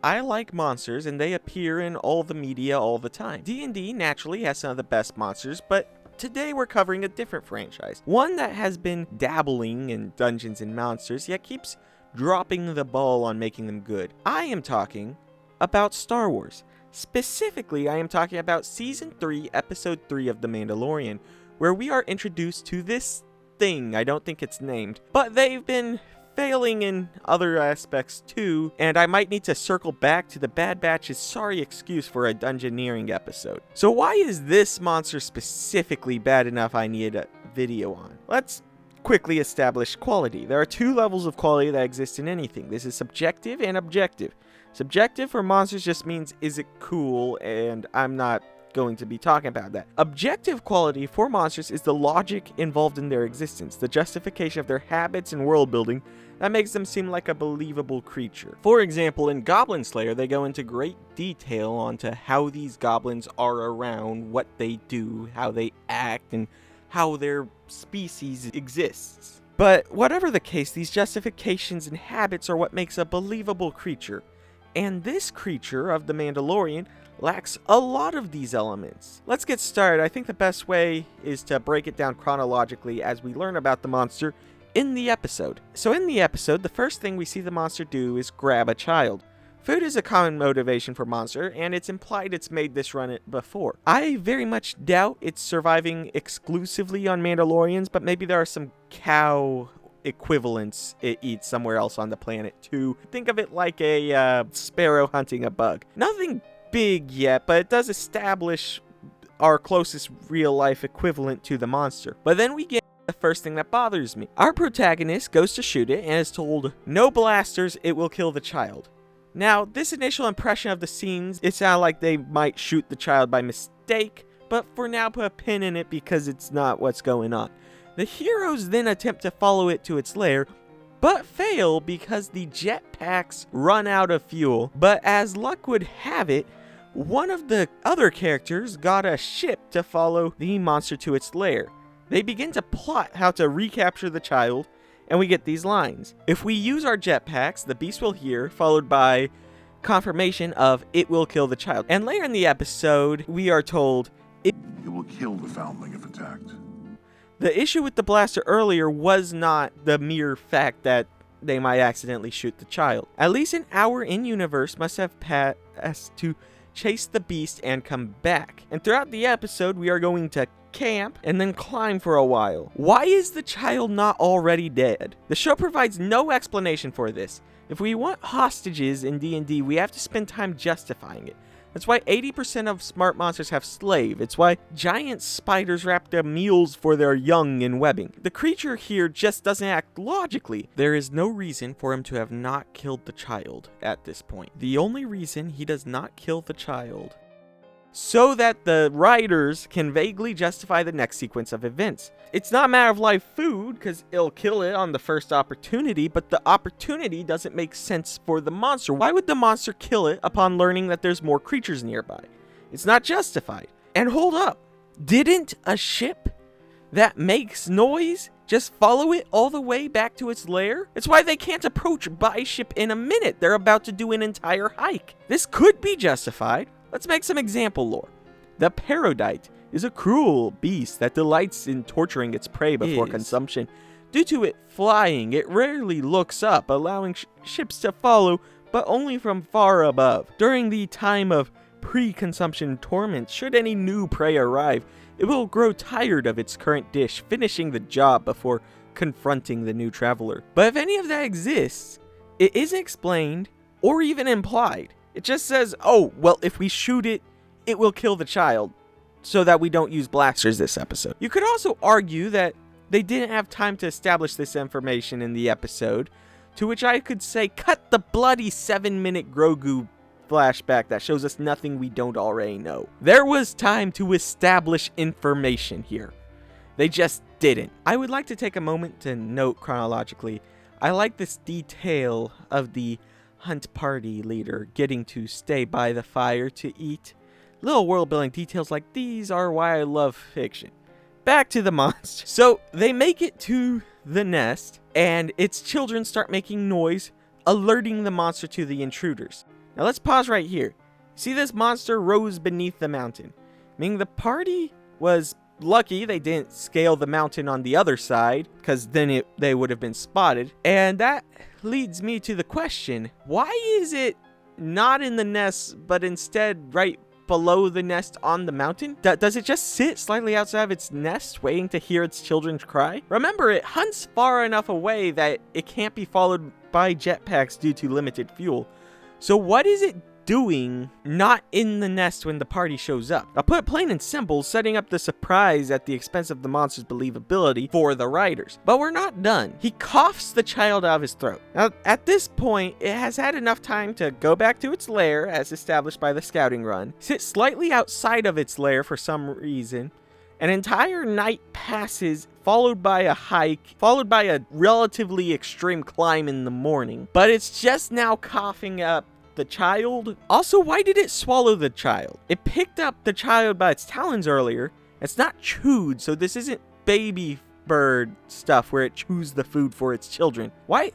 I like monsters, and they appear in all the media all the time. D&D naturally has some of the best monsters, but today we're covering a different franchise. One that has been dabbling in Dungeons and Monsters, yet keeps dropping the ball on making them good. I am talking about Star Wars. Specifically, I am talking about Season 3, Episode 3 of The Mandalorian, where we are introduced to this thing. I don't think it's named, but they've been failing in other aspects too, and I might need to circle back to the Bad Batch's sorry excuse for a dungeoneering episode. So why is this monster specifically bad enough I need a video on? Let's quickly establish quality. There are two levels of quality that exist in anything. This is subjective and objective. Subjective for monsters just means, is it cool? And I'm not going to be talking about that. Objective quality for monsters is the logic involved in their existence, the justification of their habits and world building that makes them seem like a believable creature. For example, in Goblin Slayer, they go into great detail onto how these goblins are around, what they do, how they act, and how their species exists. But whatever the case, these justifications and habits are what makes a believable creature. And this creature of the Mandalorian lacks a lot of these elements. Let's get started. I think the best way is to break it down chronologically as we learn about the monster in the episode. So in the episode, the first thing we see the monster do is grab a child. Food is a common motivation for monster, and it's implied it's made this run before. I very much doubt it's surviving exclusively on Mandalorians, but maybe there are some cow equivalents it eats somewhere else on the planet too. Think of it like a sparrow hunting a bug. Nothing big yet, but it does establish our closest real-life equivalent to the monster. But then we get the first thing that bothers me. Our protagonist goes to shoot it and is told, "No blasters, it will kill the child." Now, this initial impression of the scenes, it sounded like they might shoot the child by mistake, but for now put a pin in it because it's not what's going on. The heroes then attempt to follow it to its lair, but fail because the jetpacks run out of fuel. But as luck would have it, one of the other characters got a ship to follow the monster to its lair. They begin to plot how to recapture the child, and we get these lines. If we use our jetpacks, the beast will hear, followed by confirmation of it will kill the child. And later in the episode, we are told it will kill the foundling if attacked. The issue with the blaster earlier was not the mere fact that they might accidentally shoot the child. At least an hour in-universe must have passed to chase the beast and come back. And throughout the episode, we are going to camp and then climb for a while. Why is the child not already dead? The show provides no explanation for this. If we want hostages in D&D, we have to spend time justifying it. That's why 80% of smart monsters have slave. It's why giant spiders wrap their meals for their young in webbing. The creature here just doesn't act logically. There is no reason for him to have not killed the child at this point. The only reason he does not kill the child so that the writers can vaguely justify the next sequence of events. It's not a matter of live food, because it'll kill it on the first opportunity, but the opportunity doesn't make sense for the monster. Why would the monster kill it upon learning that there's more creatures nearby? It's not justified. And hold up, didn't a ship that makes noise just follow it all the way back to its lair? It's why they can't approach by ship in a minute. They're about to do an entire hike. This could be justified. Let's make some example lore. The Parodite is a cruel beast that delights in torturing its prey before consumption. Due to it flying, it rarely looks up, allowing ships to follow, but only from far above. During the time of pre-consumption torment, should any new prey arrive, it will grow tired of its current dish, finishing the job before confronting the new traveler. But if any of that exists, it isn't explained or even implied. It just says, oh, well, if we shoot it, it will kill the child, so that we don't use blasters this episode. You could also argue that they didn't have time to establish this information in the episode, to which I could say, cut the bloody 7-minute Grogu flashback that shows us nothing we don't already know. There was time to establish information here. They just didn't. I would like to take a moment to note chronologically, I like this detail of the hunt party leader getting to stay by the fire to eat. Little world building details like these are why I love fiction. Back to the monster. So they make it to the nest and its children start making noise, alerting the monster to the intruders. Now let's pause right here. See, this monster rose beneath the mountain, meaning the party was lucky they didn't scale the mountain on the other side, because then they would have been spotted. And that leads me to the question, why is it not in the nest, but instead right below the nest on the mountain? Does it just sit slightly outside of its nest, waiting to hear its children cry? Remember, it hunts far enough away that it can't be followed by jetpacks due to limited fuel. So what is it doing not in the nest when the party shows up? I'll put it plain and simple, setting up the surprise at the expense of the monster's believability for the riders. But we're not done. He coughs the child out of his throat. Now, at this point, it has had enough time to go back to its lair, as established by the scouting run, sit slightly outside of its lair for some reason. An entire night passes, followed by a hike, followed by a relatively extreme climb in the morning. But it's just now coughing up the child. Also, why did it swallow the child? It picked up the child by its talons earlier. It's not chewed, so this isn't baby bird stuff where it chews the food for its children. Why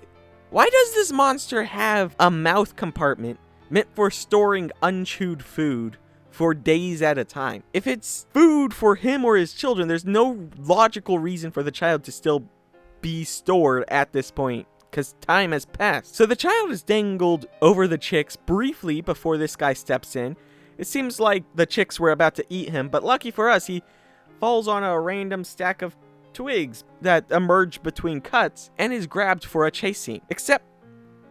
does this monster have a mouth compartment meant for storing unchewed food for days at a time? If it's food for him or his children, there's no logical reason for the child to still be stored at this point, because time has passed. So the child is dangled over the chicks briefly before this guy steps in. It seems like the chicks were about to eat him, but lucky for us, he falls on a random stack of twigs that emerge between cuts and is grabbed for a chase scene. Except,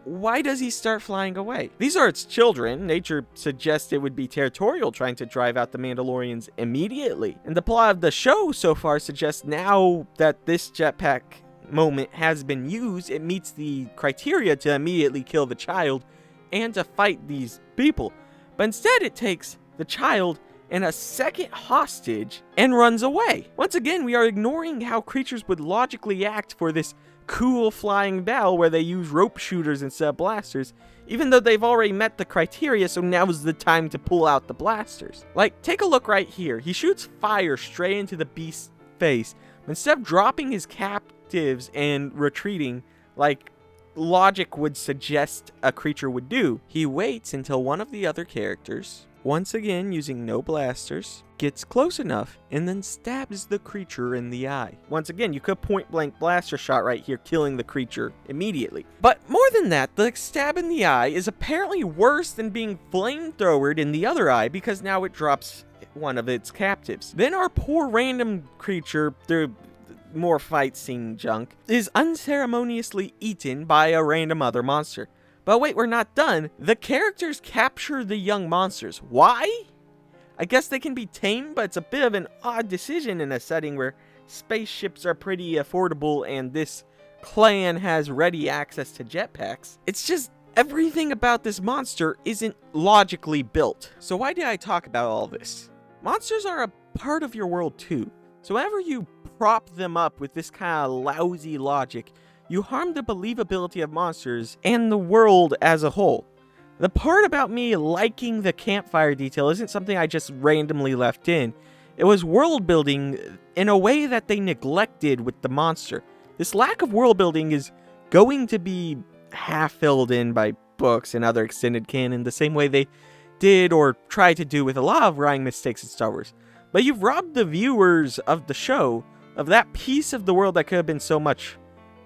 why does he start flying away? These are its children. Nature suggests it would be territorial, trying to drive out the Mandalorians immediately. And the plot of the show so far suggests now that this jetpack moment has been used, it meets the criteria to immediately kill the child and to fight these people. But instead it takes the child and a second hostage and runs away. Once again, we are ignoring how creatures would logically act for this cool flying battle where they use rope shooters instead of blasters, even though they've already met the criteria, so now is the time to pull out the blasters. Like, take a look right here. He shoots fire straight into the beast's face. Instead of dropping his captives and retreating like logic would suggest a creature would do, he waits until one of the other characters, once again using no blasters, gets close enough and then stabs the creature in the eye. Once again, you could point blank blaster shot right here, killing the creature immediately. But more than that, the stab in the eye is apparently worse than being flamethrowered in the other eye, because now it drops one of its captives. Then our poor random creature, through more fight scene junk, is unceremoniously eaten by a random other monster. But wait, we're not done. The characters capture the young monsters. Why? I guess they can be tamed, but it's a bit of an odd decision in a setting where spaceships are pretty affordable and this clan has ready access to jetpacks. It's just everything about this monster isn't logically built. So why did I talk about all this? Monsters are a part of your world too. So whenever you prop them up with this kind of lousy logic, you harm the believability of monsters and the world as a whole. The part about me liking the campfire detail isn't something I just randomly left in. It was world building in a way that they neglected with the monster. This lack of world building is going to be half filled in by books and other extended canon, the same way they did or tried to do with a lot of writing mistakes in Star Wars. But you've robbed the viewers of the show of that piece of the world that could have been so much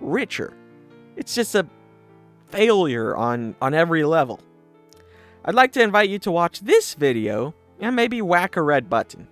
richer. It's just a failure on every level. I'd like to invite you to watch this video and maybe whack a red button.